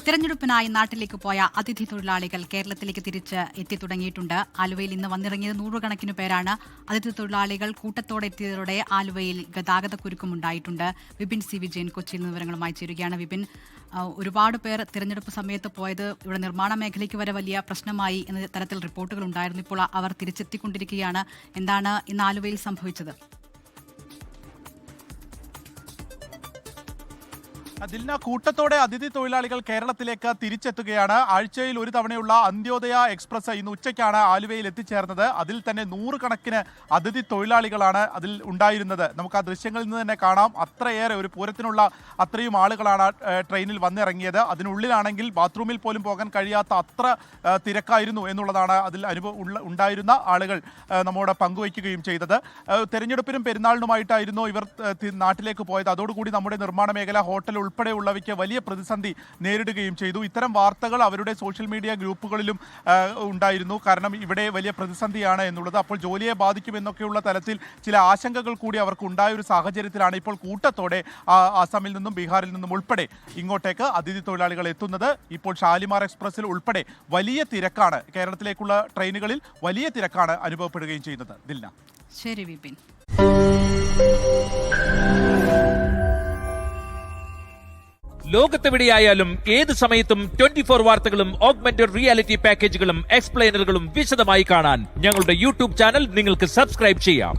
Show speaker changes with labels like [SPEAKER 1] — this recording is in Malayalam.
[SPEAKER 1] തിരഞ്ഞെടുപ്പിനായി നാട്ടിലേക്ക് പോയ അതിഥി തൊഴിലാളികൾ കേരളത്തിലേക്ക് തിരിച്ച് എത്തി തുടങ്ങിയിട്ടുണ്ട്. ആലുവയിൽ ഇന്ന് വന്നിറങ്ങിയത് നൂറുകണക്കിന് പേരാണ്. അതിഥി തൊഴിലാളികൾ കൂട്ടത്തോടെ എത്തിയതോടെ ആലുവയിൽ ഗതാഗത കുരുക്കുമുണ്ടായിട്ടുണ്ട്. വിപിൻ സി വിജയൻ കൊച്ചിയിൽ നിന്ന് വിവരങ്ങളുമായി ചേരുകയാണ്. വിപിൻ, ഒരുപാട് പേർ തിരഞ്ഞെടുപ്പ് സമയത്ത് പോയത് ഇവിടെ നിർമ്മാണ മേഖലയ്ക്ക് വരെ വലിയ പ്രശ്നമായി എന്ന തരത്തിൽ റിപ്പോർട്ടുകൾ ഉണ്ടായിരുന്നു. ഇപ്പോൾ അവർ തിരിച്ചെത്തിക്കൊണ്ടിരിക്കുകയാണ്. എന്താണ് ഇന്ന് ആലുവയിൽ സംഭവിച്ചത്?
[SPEAKER 2] ദിൽന, കൂട്ടത്തോടെ അതിഥി തൊഴിലാളികൾ കേരളത്തിലേക്ക് തിരിച്ചെത്തുകയാണ്. ആഴ്ചയിൽ ഒരു തവണയുള്ള അന്ത്യോദയ എക്സ്പ്രസ് ഇന്ന് ഉച്ചയ്ക്കാണ് ആലുവയിൽ എത്തിച്ചേർന്നത്. അതിൽ തന്നെ നൂറുകണക്കിന് അതിഥി തൊഴിലാളികളാണ് അതിൽ ഉണ്ടായിരുന്നത്. നമുക്ക് ആ ദൃശ്യങ്ങളിൽ നിന്ന് തന്നെ കാണാം. അത്രയേറെ, ഒരു പൂരത്തിനുള്ള അത്രയും ആളുകളാണ് ട്രെയിനിൽ വന്നിറങ്ങിയത്. അതിനുള്ളിലാണെങ്കിൽ ബാത്റൂമിൽ പോലും പോകാൻ കഴിയാത്ത അത്ര തിരക്കായിരുന്നു എന്നുള്ളതാണ് അതിൽ ഉണ്ടായിരുന്ന ആളുകൾ നമ്മോട് പങ്കുവയ്ക്കുകയും ചെയ്തത്. തെരഞ്ഞെടുപ്പിനും പെരുന്നാളിനുമായിട്ടായിരുന്നു ഇവർ നാട്ടിലേക്ക് പോയത്. അതോടുകൂടി നമ്മുടെ നിർമ്മാണ മേഖല, ഹോട്ടൽ ഉൾപ്പെടെയുള്ളവയ്ക്ക് വലിയ പ്രതിസന്ധി നേരിടുകയും ചെയ്തു. ഇത്തരം വാർത്തകൾ അവരുടെ സോഷ്യൽ മീഡിയ ഗ്രൂപ്പുകളിലും ഉണ്ടായിരുന്നു. കാരണം ഇവിടെ വലിയ പ്രതിസന്ധിയാണ് എന്നുള്ളത്. അപ്പോൾ ജോലിയെ ബാധിക്കുമെന്നൊക്കെയുള്ള തലത്തിൽ ചില ആശങ്കകൾ കൂടി അവർക്ക് ഉണ്ടായ ഒരു സാഹചര്യത്തിലാണ് ഇപ്പോൾ കൂട്ടത്തോടെ ആസാമിൽ നിന്നും ബീഹാറിൽ നിന്നും ഉൾപ്പെടെ ഇങ്ങോട്ടേക്ക് അതിഥി തൊഴിലാളികൾ എത്തുന്നത്. ഇപ്പോൾ ഷാലിമാർ എക്സ്പ്രസിൽ ഉൾപ്പെടെ വലിയ തിരക്കാണ്, കേരളത്തിലേക്കുള്ള ട്രെയിനുകളിൽ വലിയ തിരക്കാണ് അനുഭവപ്പെടുകയും ചെയ്യുന്നത്. ദിൽന.
[SPEAKER 1] ശരി വിപിൻ.
[SPEAKER 3] ലോകത്തെവിടെയായാലും ഏത് സമയത്തും 24 വാർത്തകളും ഓഗ്മെന്റഡ് റിയാലിറ്റി പാക്കേജുകളും എക്സ്പ്ലെയിനറുകളും വിശദമായി കാണാൻ ഞങ്ങളുടെ യൂട്യൂബ് ചാനൽ നിങ്ങൾക്ക് സബ്സ്ക്രൈബ് ചെയ്യാം.